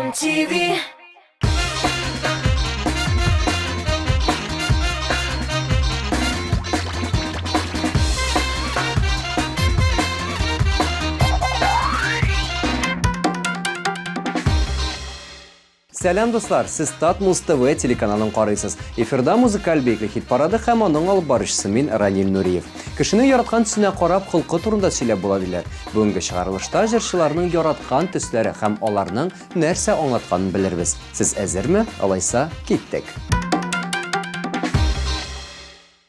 MTV. Сәлам дуслар, сіз Тат Муз ТВ телеканалын қарайсыз. Эфирда музыкаль бейклі хит парады һәм аның алып барышчысы мен Ранил Нуриев. Кешене яраткан төсенә карап холкы турында сөйләп була диләр. Бүгенге чыгарылышта җырчыларның яраткан төсләре һәм аларның нәрсә аңлатканын белербез. Сез әзерме? Алайса, киттек.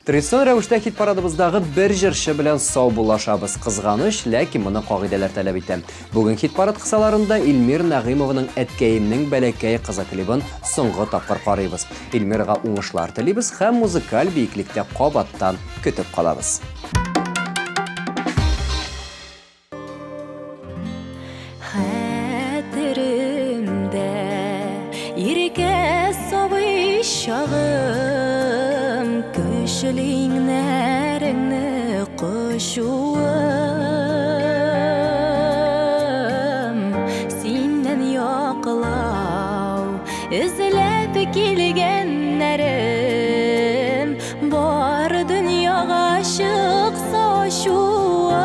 Традицион рәвештә хит парадыбыздагы бер җырчы белән сау булашабыз. Кызганыч, ләкин моны кагыйдәләр таләп итә. Бүген хит парад кысаларында Илмир Нагыймованың Әткәемнең бәләкәй кызы клибын соңгы тапкыр карыйбыз. Илмирга уңышлар телибез һәм музыкаль биеклектә кабаттан көтеп калабыз. Хәтеремдә иркә сабый чагым, көчлеңнәреңне кошуым, синнән яклау эзләп килгәннәрем, бар дөньяга чыкса ачуым,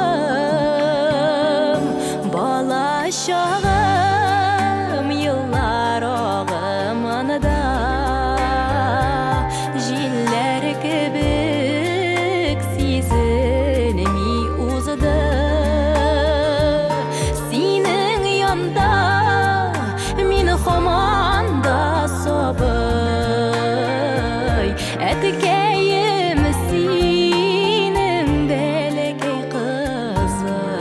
бала чагым еллар агымында җилләр кебек сизелми узды. Синең янда мин һаман да сабый, әткәем синең бәләкәй кызың.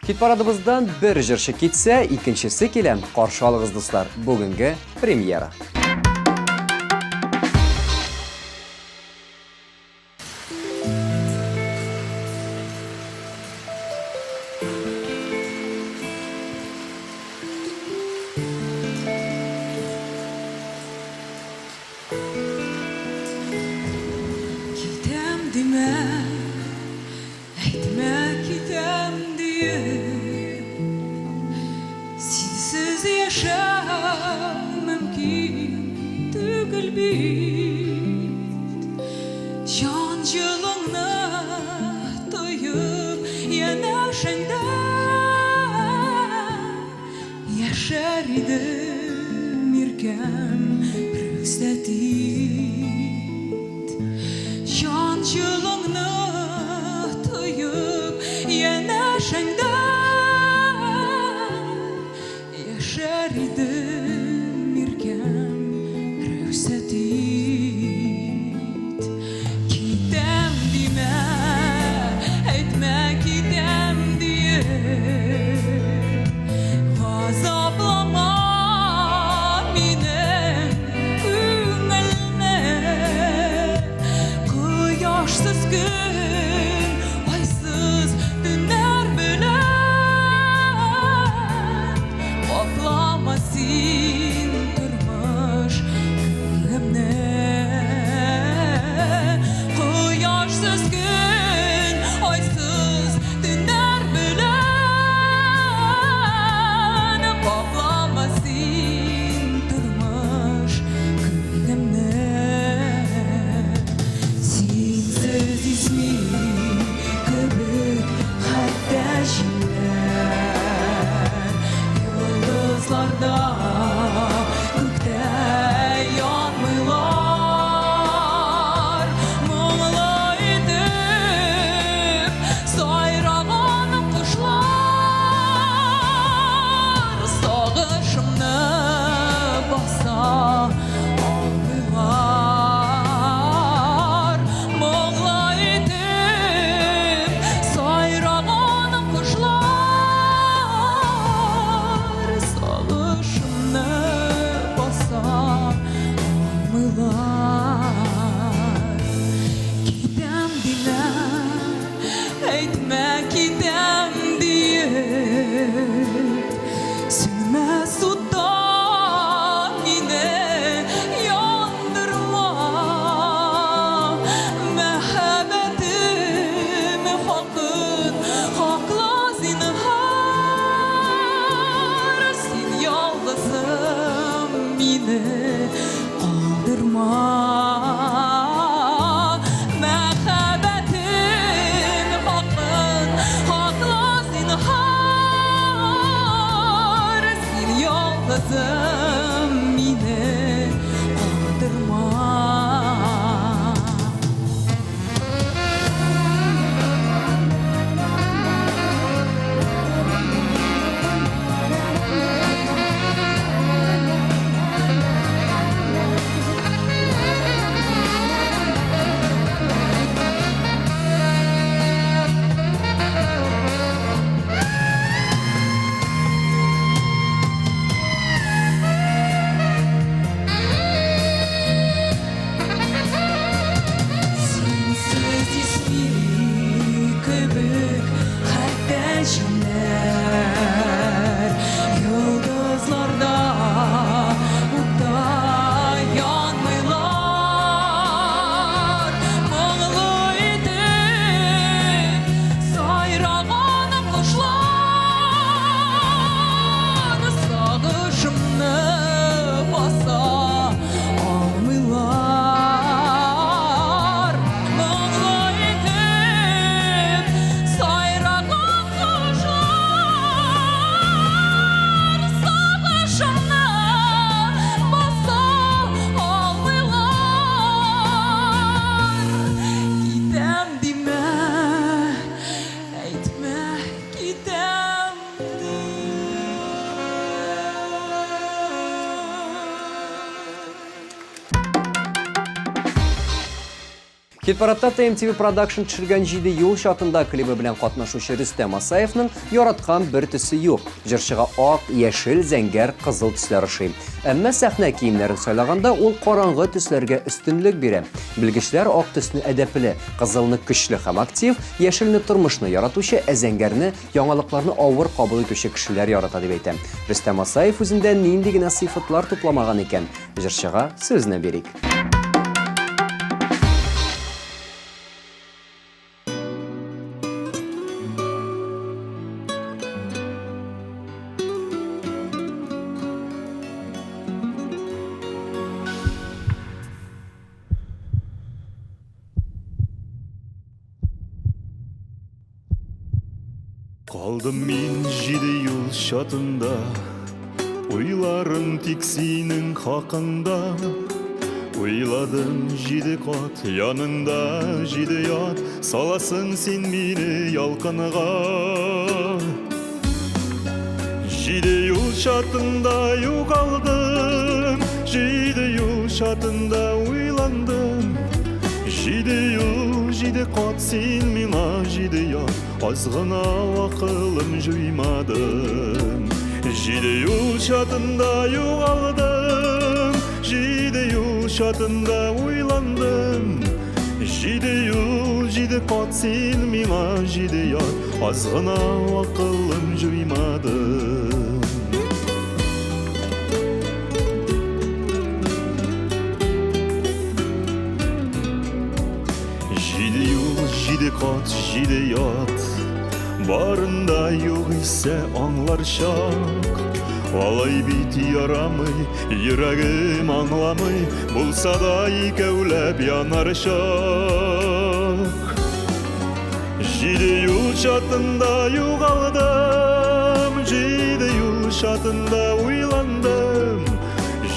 Хит парадыбыздан бер җырчы китсә, икенчесе килә. Каршы алыгыз дуслар, бүгенге премьера. Китәм димә, әйтмә китәм диye. Синсез яшәү мөмкин түгел бит. Җан җылыңны тоеп янәшәңдә яшәр идем иркәм рөхсәт ит. Җан җылыңны тоеп янәшәңдә яшәр идем иркәм рөхсәт ит. Китәм димә, әйтмә китәм диye. Газаплама минем күңелне, кояшсыз көн, айсыз төннәр белән каплама син тормыш күңелемне. Кояшсыз көн, айсыз төннәр белән elçiler yıldızlarda utta yanmıyorlar Mağlı idi sayrağan kuşlar Sağışımны basa almıyorlar Mağlı idi sayrağan kuşlar Sağışımны basa almıyorlar Gidem deme Әйтмә китәм Хит-парадта TMTV Production төшергән 7 юл шатында клибы белән катнашучы Рөстәм Асаевның яраткан бер төсе юк. Җырчыга ак, яшел, зәңгәр, кызыл төсләр ошый. Әмма сәхнә киемнәрен сайлаганда ул караңгы төсләргә өстенлек бирә. Белгечләр ак төсне әдәпле, кызылны көчле һәм актив, яшелне тормышны яратучы, ә зәңгәрне яңалыкларны авыр кабул итүче кешеләр ярата дип әйтә. Рөстәм Асаев үзендә нинди генә сыйфатлар тупламаган икән? Җырчыга сүзне бирик. Қалдым мен 7 юл шатында, ойларым тек сенің хақында. Ойладым 7 қат янында 7 ят, саласың сен мені ялқыныға. 7 юл шатында юғалдым, 7 юл шатында ойландым. 7 юл 7 қат сен миңа 7 ят, азғына ақылым жуймадым. 7 юл шатында юғалдым, 7 юл шатында ойландым. 7 юл 7 қат сен миңа 7 ят, азғына ақылым жуймадым. 7 қат 7 ят, барында юк исә аңлар шак. Алай бит ярамый, йөрәгем аңламый, булса да икәүләп янар шак. 7 юл шатында югалдым, 7 юл шатында уйландым.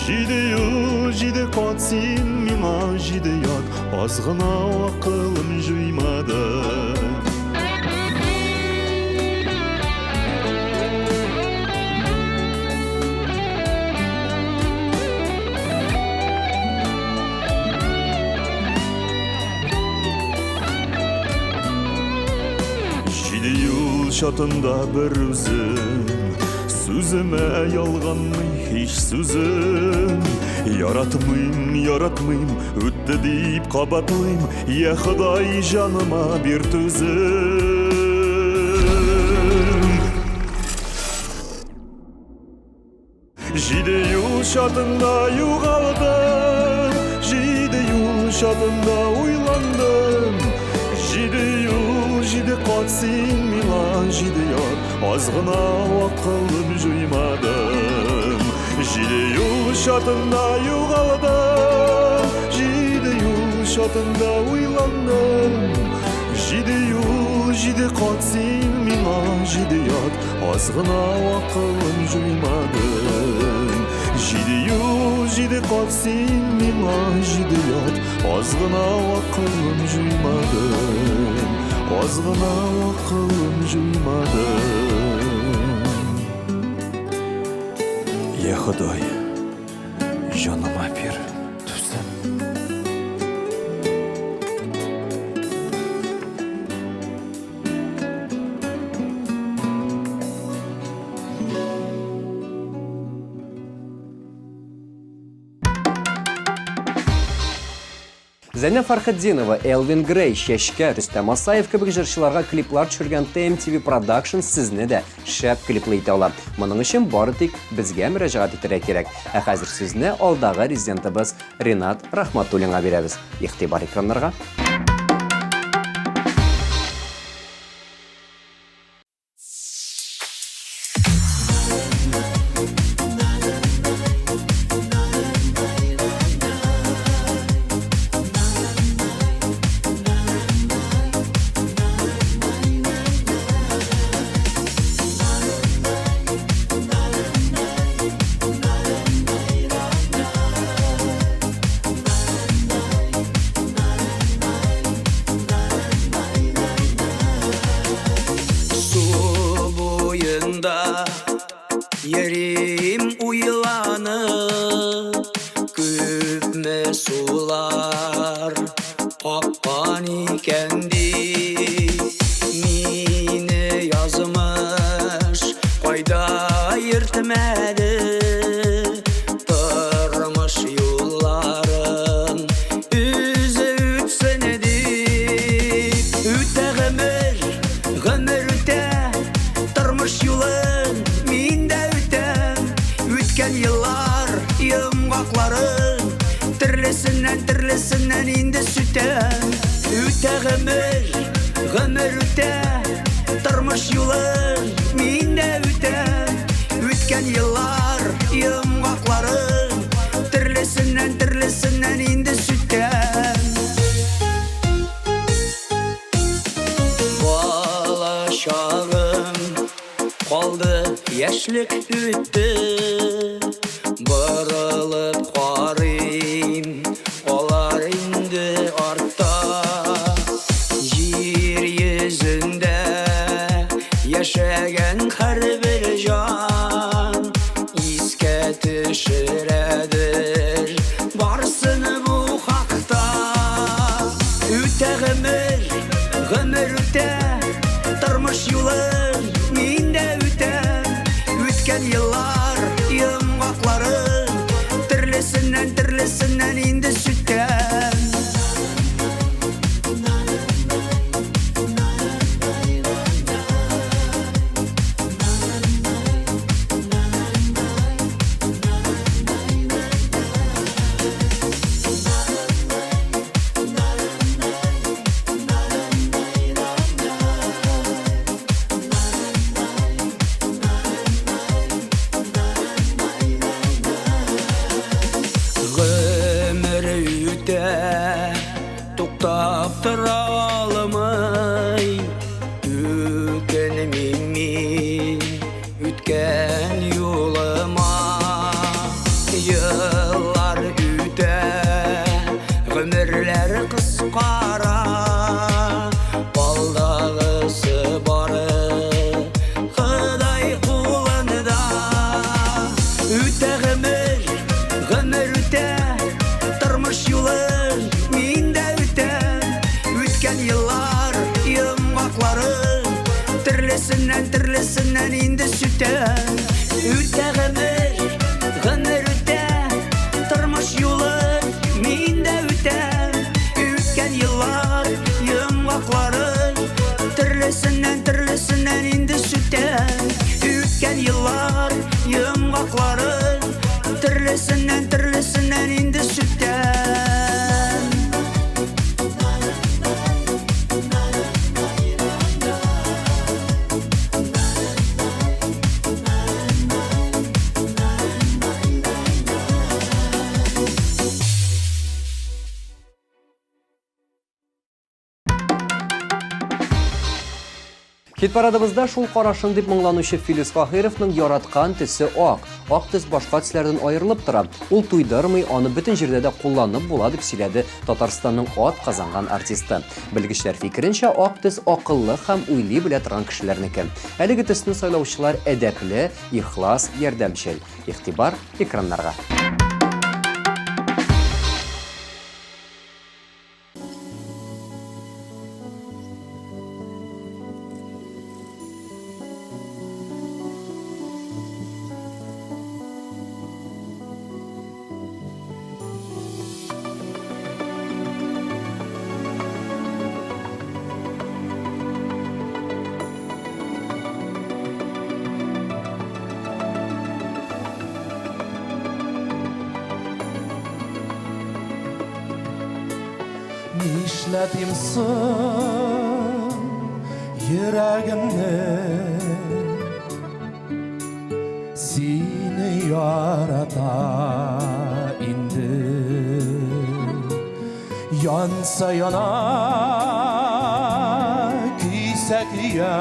7 юл 7 қат сен миңа 7 ят, азғына ақылым жуймады. Шатында бір үзім, сүзіме ялғанмый еш сүзім. Яратмыйм, яратмыйм, өтті дейіп қабатлыйм, я Құдай жаныма бір төзім. 7 юл шатында юғалдым, 7 юл шатында ойландым. 7 юл 7 қат сен миңа 7 ят, азғына ақылым жуймадым. 7 юл шатында юғалдым, 7 юл шатында ойландым. 7 юл 7 қат сен миңа 7 ят, азғына ақылым жуймадым. 7 юл 7 қат сен миңа 7 ят, азғына ақылым жуймадым. Азғына ақылым жуймадым. Я Құдай жаныма бір төзім. Зәнә Фархетдинова, Элвин Грей, Шешке, Рүстәм Асаев кебек җырчыларга клиплар төшергән TMTV Production сезне дә шәп клиплы итә ала. Моның өчен бары тик безгә мөрәҗәгать итәргә кирәк. Ә хәзер сүзне алдагы резидентыбыз Ринат Рахматуллинга бирәбез. Игътибар экраннарга. Yerim uylanıp Küpme sular Akkan ikendi Mini yazmış Kayda yırtmedi Tırmış yolların Üzü ütsen edip Üte gımır üte Tırmış yolun Ütken yıllar yımgakların Tirlisinden indi süten Üte gımır üte Tırmış yolun minde üten Ütken yıllar yımgakların Tirlisinden indi süten Bala şağım kaldı yaşlık üttü Barılıp qarayım olar indi artta Yer yüzünde yaşayan her bir can İske düşüredir varsını bu hakta Üte gımır üte Tırmış yolun minde üte Ütken yıllar yımgakların Tirlisinden indi sütten Tuktap tıralımay Ütkenimi Ütken yoluma Yıllar üte Ömürler kıskara Baldağısı barı Hıday kullanıda Üte gımır üte Tırmış yolun minde üten Ütken yıllar yımgakların Tirlisinden indi süten Üte gımır üte Tırmış yolun minde üten Ütken yıllar yımgakların Tirlisinden indi süten Ütken yıllar yımgakların Tirlisinden indi sütten Хит парадыбызда шул карашын дип моңланучы Филис Фахировның яраткан төсе ак. Ак төс башка төсләрдән аерылып тора. Ул туйдырмый, аны бөтен җирдә дә кулланып була дип сөйләде Татарстанның ат казанган артисты. Белгечләр фикеренчә, ак төс акыллы һәм уйлый белә торган кешеләрнеке. Әлеге төсне сайлаучылар әдәпле, ихлас, ярдәмчел. Игътибар экраннарга. Эшләтимсың йөрәгемне Сине ярата инде Янса яна Көйсә көйә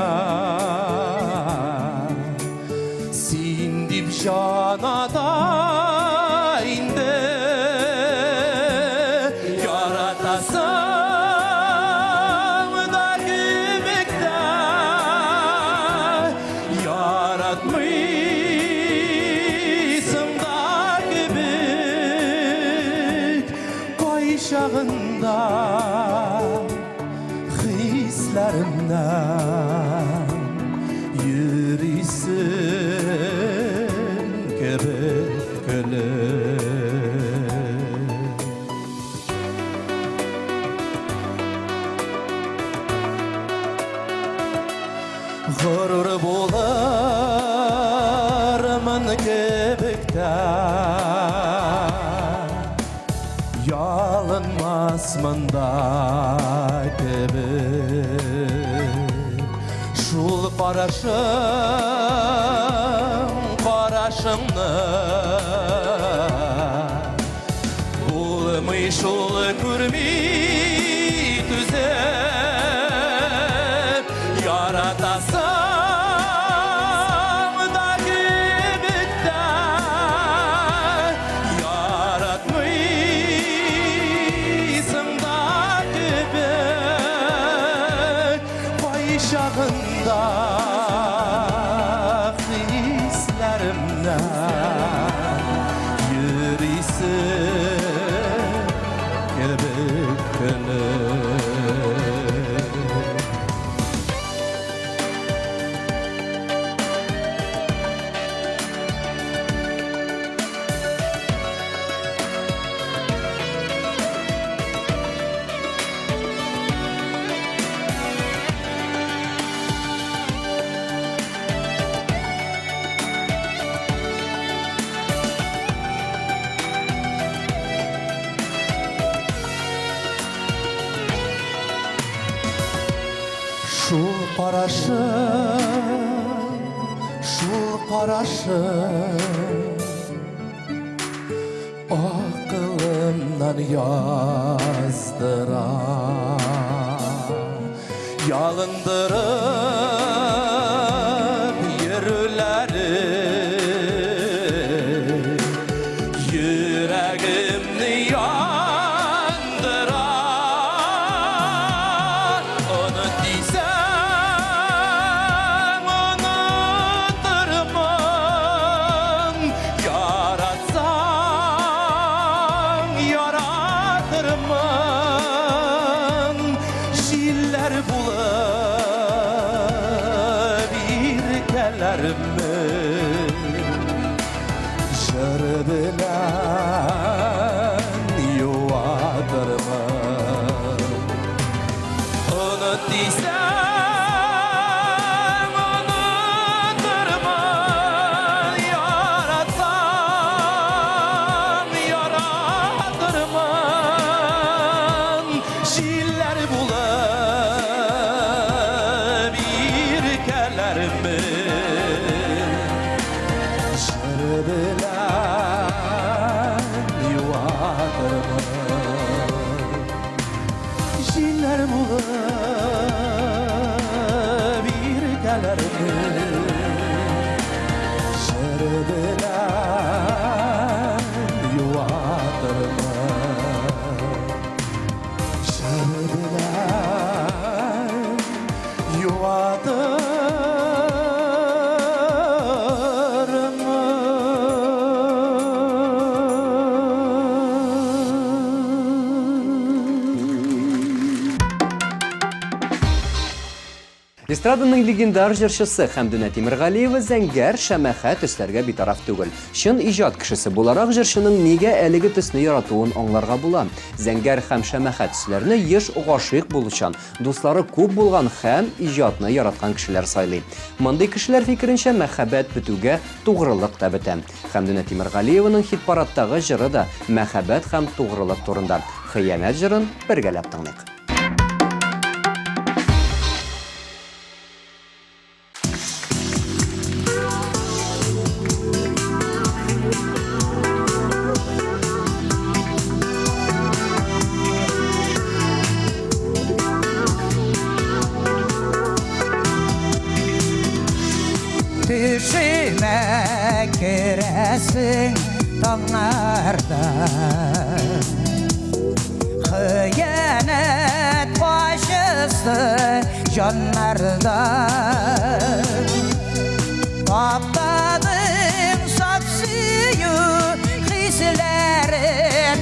Син дип җанада инде Яратасың да күбектә Яратмыйсың да күбек Кайчагында хисләремнән Йөрисең кебек көлеп Ғұрыр болармын кебекте Ялынмасмын да кебек Шул қарашыңны Булмый шул күрмей түзеп Яратасың да кебекте Яратмыйсың да кебек Кайчагында хисләремнән Йөрисең кебек көлеп Шул қарашың Ақылымнан яздыра Ялындырып йөрүләре Йөрәгемне яндыра Онут дисәң онытырмын Яратсаң яратырмын Җилләр булып иркәләрмен Җыр белән юатырмын Онут дисәң онытырмын Яратсаң яратырмын Җилләр булып иркәләрмен Җыр белән юатырмын Җилләр булып иркәләрмен Җыр белән юатырмын Җыр белән Эстраданың легендар җырчысы Хәмдүнә Тимергалиева зәңгәр шәмәхә төсләргә битараф түгел. Чын иҗат кешесе буларак җырчының нигә әлеге төсне яратуын аңларга була. Зәңгәр һәм шәмәхә төсләрне еш гашыйк булучан, дуслары күп булган һәм иҗатны яраткан кешеләр сайлый. Мондый кешеләр фикеренчә мәхәббәт бетүгә тугрылык та бетә. Хәмдүнә Тимергалиеваның хит-парадтагы җыры да мәхәббәт һәм тугрылык турында. Хыянәт җырын бергәләп тыңлыйк. Düşüme kiresin tonlarda Hıyanet başısı canlarda Topladın saf suyu Hislerin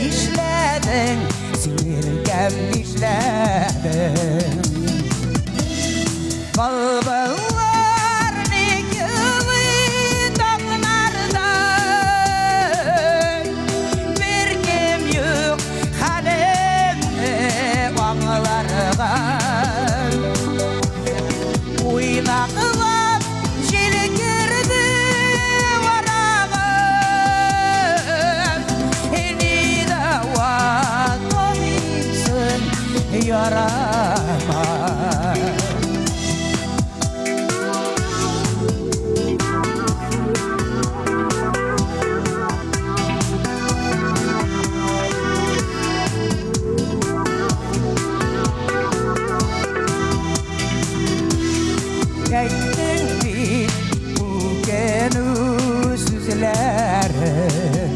işledin Sirkem işledin Balballar nikahı dağlarda Bir kim yok halimde ağlarga Uynaqlap jil girdi varağım Eni dava tomimsin yarama Geçtin bit bu gönülsüzlerin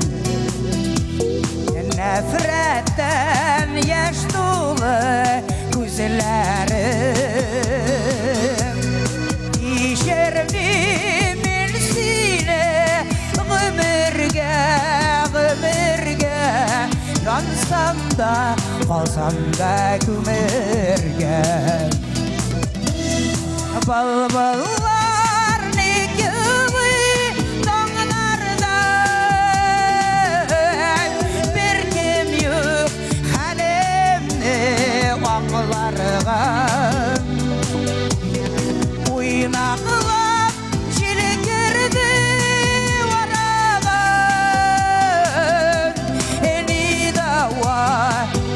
Nefretten yaş dolu gözlerim İşerdimin sine ömürge Yansam da kalsam da kömürge Balballar nikahı dağlarda Bir kim yok halimde ağlarga Uynaqlap jil girdi varağım Eni dava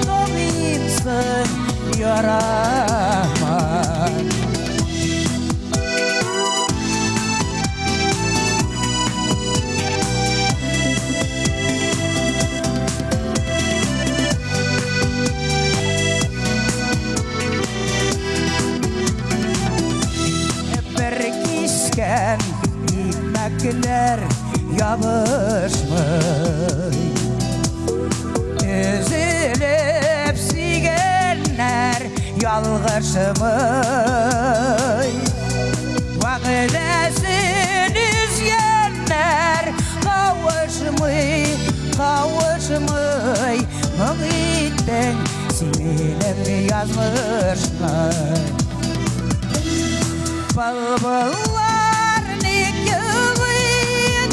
tomimsin yarama Berkisken ipmekler yavuşmuş Üzülüp sigenler yalgışmış Vakdesin üzgenler kavuşmuş Muhitten sineler yazmışlar Balballar nikahı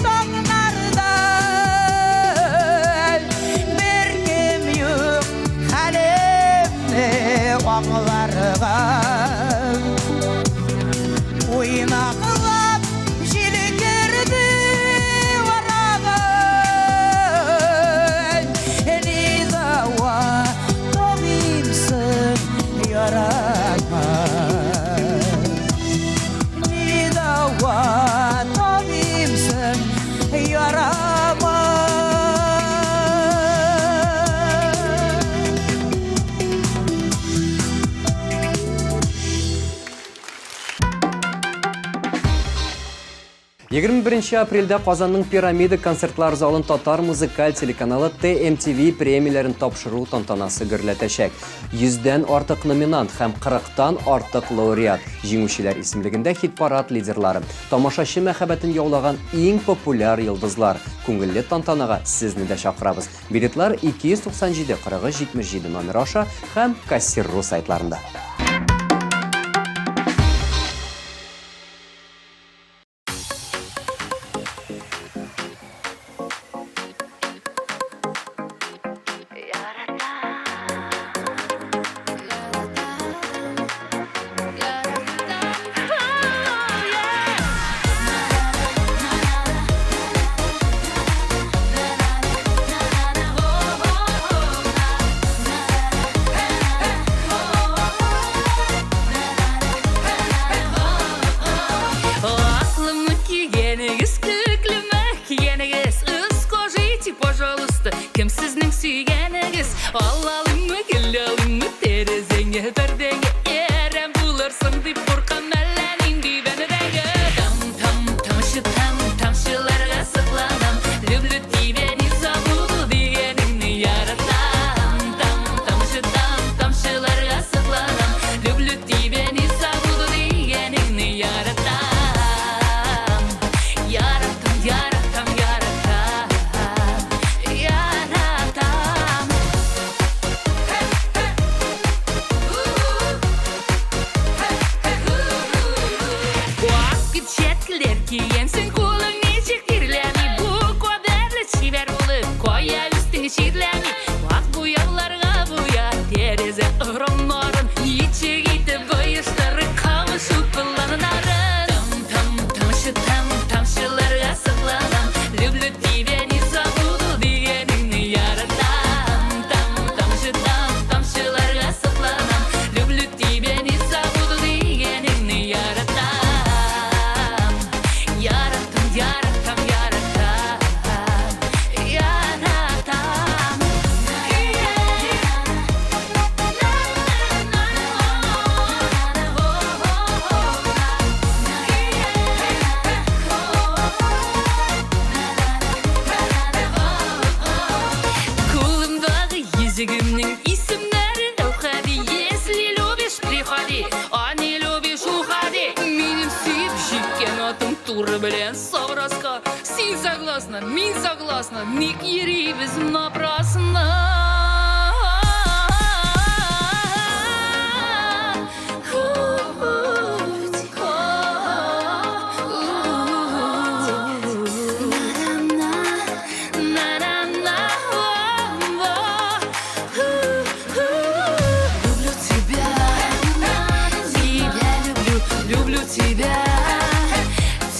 dağlarda Bir kim yok halimde ağlarga Uynaqlap jil girdi varağım Eni dava tomimsin yarama Tomimsin yarama Birinchi aprelda Qozonning Piramida konsertlar zalын Tatar muzikal telekanali TMTV premiyalarini topshiruv tantanasi gurlatashak. 100dan ortiq nominant ham 40dan ortiq laureat jinguvchilar ismligida hit parad liderlari, tomoshachi muhabbatini yovlagan eng populyar yulduzlar. Ko'ngilli tantanaga sizni da chaqiramiz. Biletlar 297 40 77 nomer osha ham Kassir.ru saytlarida. Киенсің қолың нечек терләми, бұл көдерлі шебер болып, қоя үстің шерләми. Ақ бұяуларға бұя, терезе ұрым нұрын, ечек етіп бұйыштыры қауышу пыланарын. Тамшыларға сықладам, люблю тебя, не забуду дегеніңні яратам. Тамшыларға сықладам, люблю тебя, не забуду дегеніңні яратам. Яратам, яратам, яратам, яратам. Қолымдағы езігімнің исімдері Әухади, если любишь, приходи, а не любишь, уходи. Менің сүйіп жеткен атым туры білен совраска. Сен согласна, мен согласна, нек ерейбіз напрасно. Люблю тебя,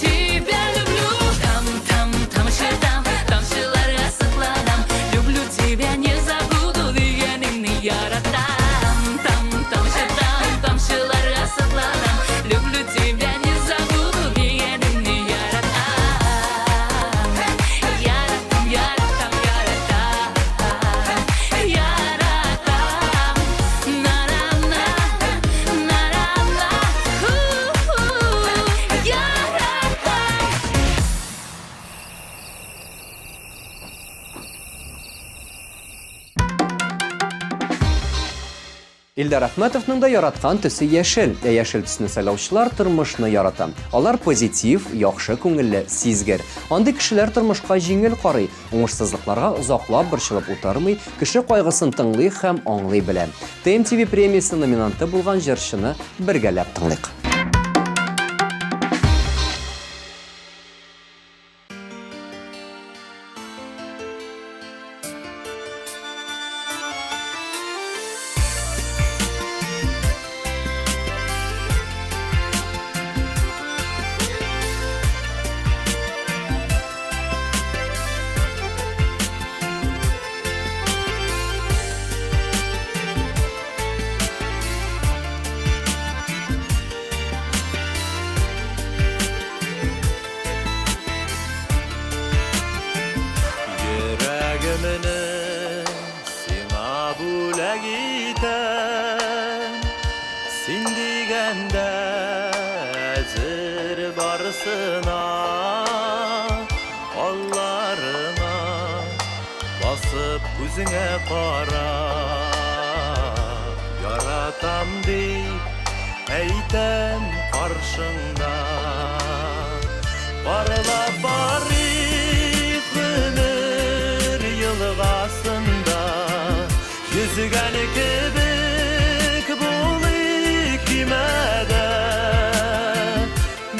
тебя люблю. Тамшыларға сықладам, люблю тебя, не забуду дегеніңні яратам. Тамшыларға сықладам, люблю тебя, не забуду дегеніңні яратам. Яратам, яратам, яратам, яратам. На-на-на, на-на-на, яратам. Илдар Ахматовның да яраткан төсе яшел. Яшел төсне сайлаучылар тормышны ярата. Алар позитив, яхшы күңелле, сизгер. Андый кешеләр тормышка җиңел карый, уңышсызлыкларга озаклап борчылып утырмый, кеше кайгысын тыңлый һәм аңлый белә. ТМТV премиясе номинанты булган җырчыны бергәләп тыңлыйк. Йөрәгемне сиңа бүләк итәм, син дигәндә әзер барысына, алларыңа басып күзеңә кара. Яратам дип әйтәм каршыңда, барлап барыйк гомер елгасында, йөзгән кебек булыйк кимәдә.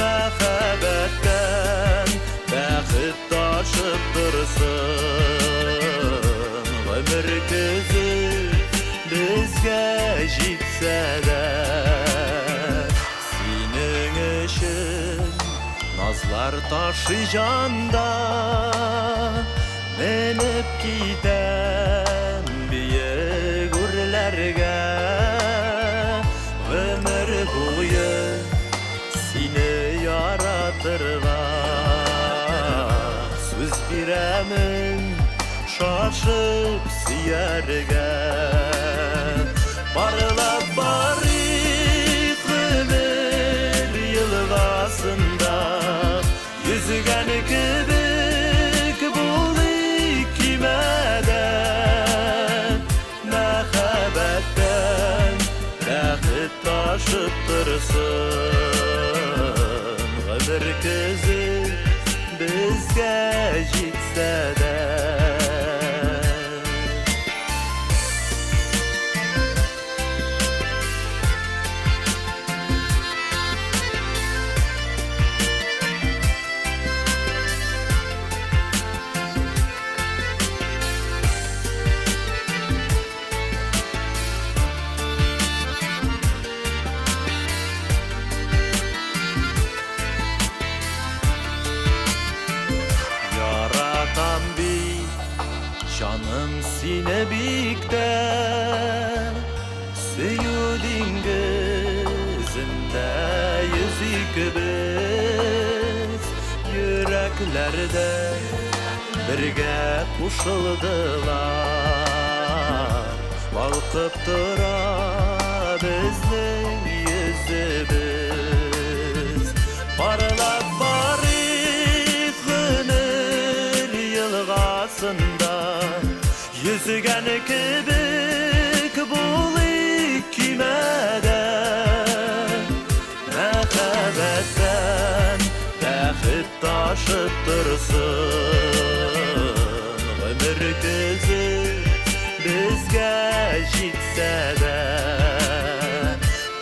Мәхәббәттән бәхет ташып торсын, гомер көзе безгә җитсә дә. Синең өчен назлар ташый җанда, менеп китәм биек үрләргә. Гомер буе сине яратырга, сүз бирәмен шашып сөяргә. Барлап барыйк гомер елгасында, йөзгән кебек булыйк кимәдә. Мәхәббәттән бәхет ташып торсын, гомер көзе безгә җитсә дә. Mine bikte Suyu dingizinde yüzük biz Yüreklerde birge kuşuldular Balkıp dura bizning yüzümüz Parlap barib gönül yılgasında Yüzügen kibik bul ikimede Mehabetten Dehit taşıp dursun Ömür gözü bizge jitse de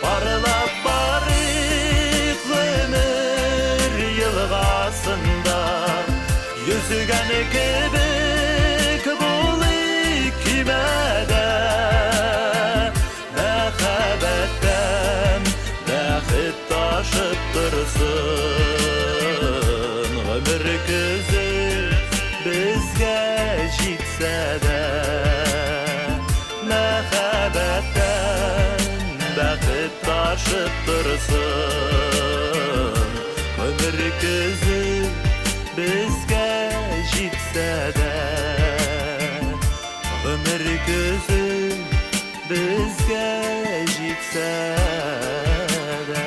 Parlap barib ömür yılgasında Yüzügen kibik bul ikimede Mehabetten Dehit taşıp dursun Ömür gözü bizge jitse de Mehabetten Dehit taşıp dursun Ömür gözü bizge jitse de Ömür gözü bizge jitse de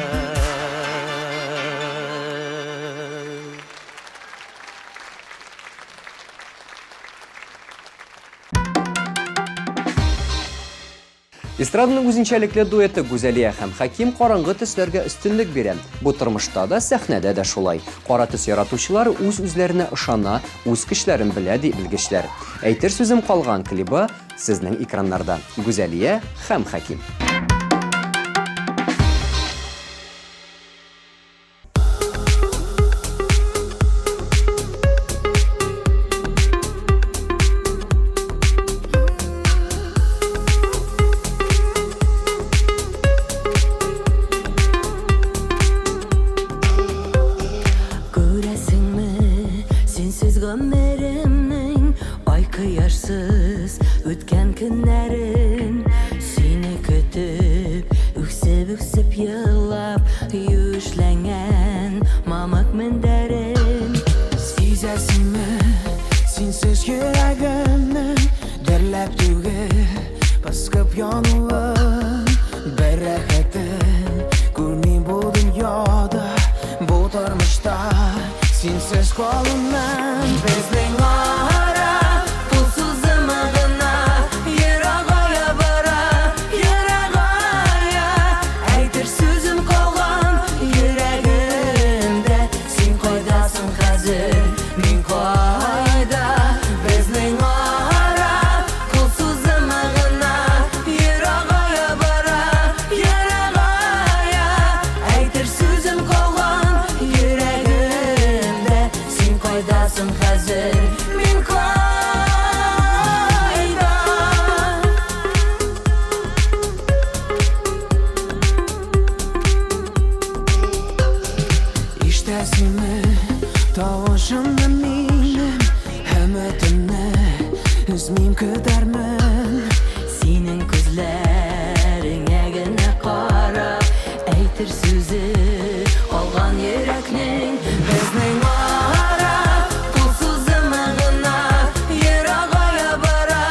Эстраданың үзенчәлекле дуэты Гүзәлия һәм Хаким караңгы төсләргә өстенлек бирә. Бу тормышта да, сәхнәдә дә шулай. Кара төс яратучылар үз-үзләренә ышана, үз көчләрен белә ди белгечләр. Әйтер сүзем калган клипы сезнең экраннарда. Гүзәлия һәм Хаким. Ömrümün ay kıyarsız ötken günlerin Seni kütüp üksüp yıllap Yüzlengen mamak minderim Sezesin mi sensiz yüreğimni derlep düğü baskıp yanılan Bereketin gülmeyin bu dünyada Bu durmuşta sensiz kalınmam Bizden ara pulsuz ımığına Yırağaya bara yırağaya Aytır sözüm kalan yüreğimde Sen koydasın hazır min koyda Bizden ara pulsuz ımığına Yırağaya bara yırağaya Aytır sözüm kalan yüreğimde Sen koydasın hazır min koyda İştesin mi tavuşumda minim Hem ötümne üzmeyim kıdarmın Senin gözlerine gene karab Aytır sözü kalgan yüreknin Bizden ara pulsuz ımığına Yırağaya bara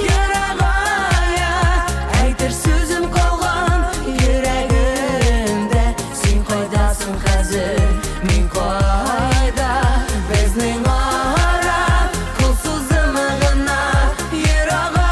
yırağaya Aytır sözüm kalgan yüreğimde Sen koydasın hazır min koyda Bizden ara pulsuz ımığına Yırağaya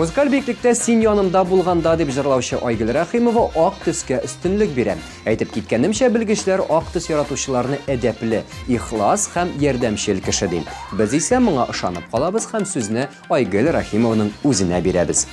Музыкаль бейеклектә «Син янымда булганда» дип җырлаучы Айгөл Рәхимова ак төскә өстенлек бирә. Әйтеп киткәнемчә, белгечләр ак төс яратучыларны әдәпле, ихлас һәм ярдәмчел кеше ди. Без исә моңа ышанып калабыз һәм сүзне Айгөл Рәхимованың үзенә бирәбез.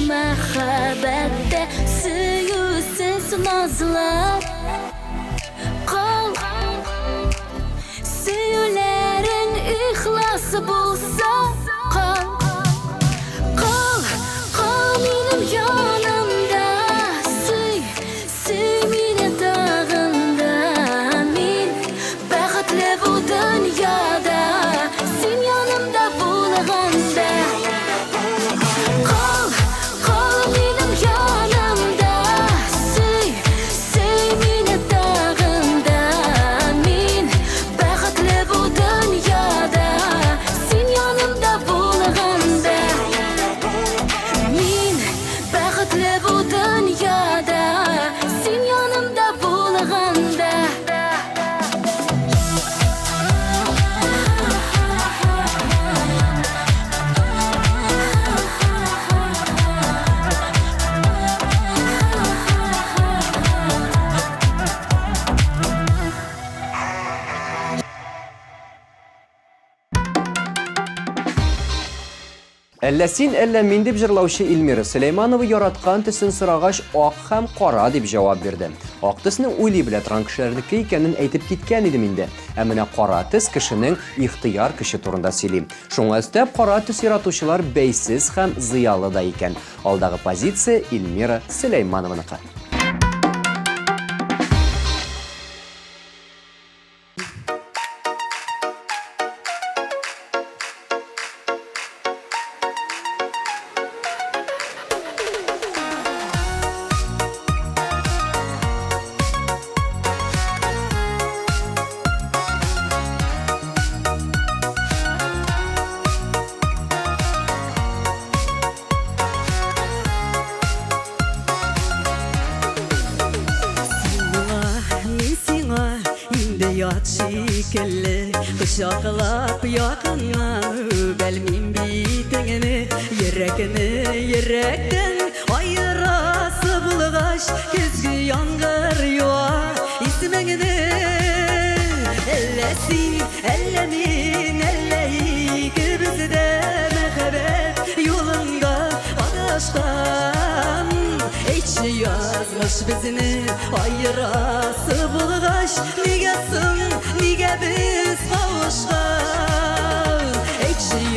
Мәхәббәттә сөюсез назлап кал, сөюләрең ихлас булса кал, кал минем янымда, сөй мине тагында, мин бәхетле бу дөньяда, син янымда булганда. Әллә син, әллә мин дип җырлаучы Илмира Сөләйманова яраткан төсен сорагач ак һәм кара дип җавап бирде. Ак төсне уйлый белә торган кешеләрнеке икәнен әйтеп киткән идем инде. Ә менә кара төс кешенең ихтыяр көче турында сөйли. Шуңа өстәп кара төс яратучылар бәйсез һәм зыялы да икән. Алдагы позиция Илмира Сөләйманованыкы. Ят шикелле кочаклап якыннан белмим битеңне йөрәктән айырасы булгач көзге яңгыр юа исмеңне әллә син әллә мин әллә икебез дә мәхәббәт юлында адашкан әйтче язмыш безне айырасы булгач нигә соң нигә без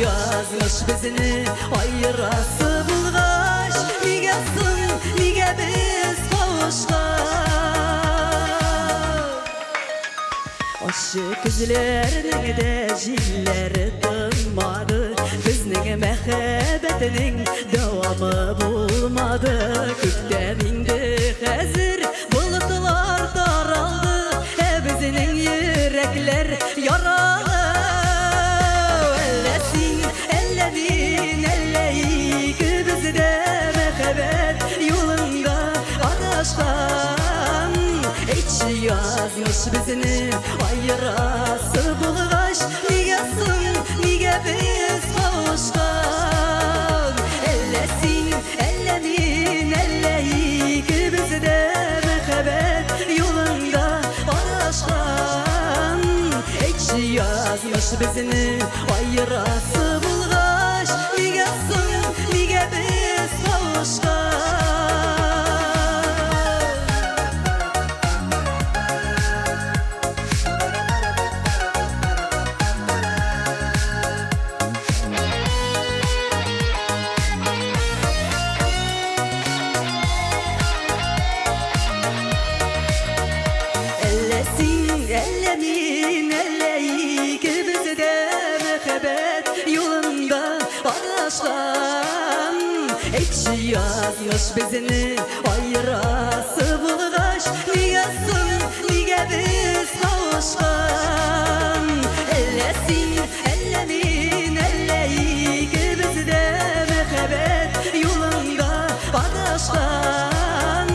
yazmış bizini ayırası bulgaç Nige sın, nige biz kavuşkan Aşık üzlerinin de jilleri tınmadı Bizning mehabbetinin devamı bulmadı Kökten indi hazır bulutlar daraldı Bizning yürekler yaralı Ellesin, ellerin, elleyik Bizde mehabbet yolunda adashkan Hiç yazmış bizini ayırası bulgaç Nige sın, nige biz kavuşkan Ellesin, ellerin, elleyik Bizde mehabbet yolunda adashkan Hiç yazmış bizini ayırası bulgaç Nige sın, nige biz kavuşkan Ellesin, ellemin, elleyik Bizde mehabbet yolunda adashkan Hiç yazmış bizini ayırası bulgaç Nige sın, nige biz kavuşkan Ellesin, ellemin, elleyik Bizde mehabbet yolunda adashkan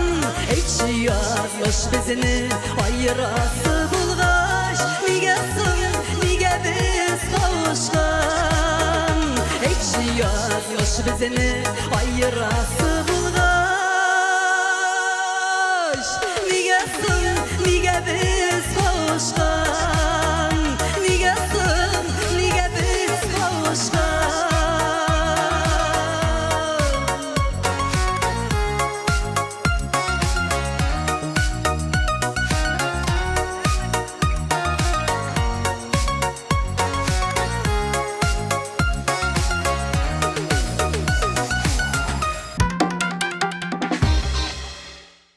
Hiç yazmış bizini ayırası bulgaç Nige sın, nige biz kavuşkan Hiç yazmış bizini ayırası bulgaç Nige sın, nige biz kavuşkan Nige sın, nige biz kavuşkan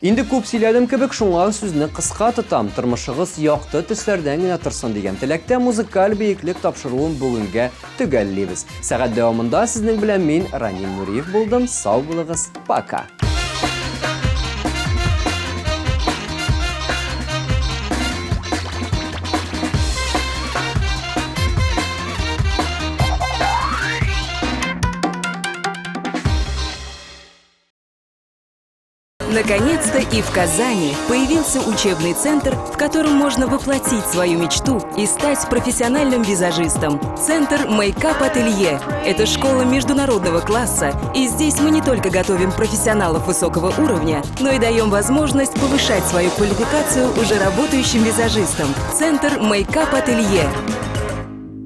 Инде күп сөйләдем кебек, шуңа сүзне кыска тотам. Тормышыгыз якты төсләрдән генә торсын дигән теләктә музыкаль бөеклек тапшыруын бүгенгә төгәллибез. Сәгать дәвамында сезнең белән мин Ранил Нуриев булдым. Сау булыгыз. Пока. Наконец-то и в Казани появился учебный центр, в котором можно воплотить свою мечту и стать профессиональным визажистом. Центр Makeup Ателье – это школа международного класса, и здесь мы не только готовим профессионалов высокого уровня, но и даем возможность повышать свою квалификацию уже работающим визажистам. Центр Makeup Ателье.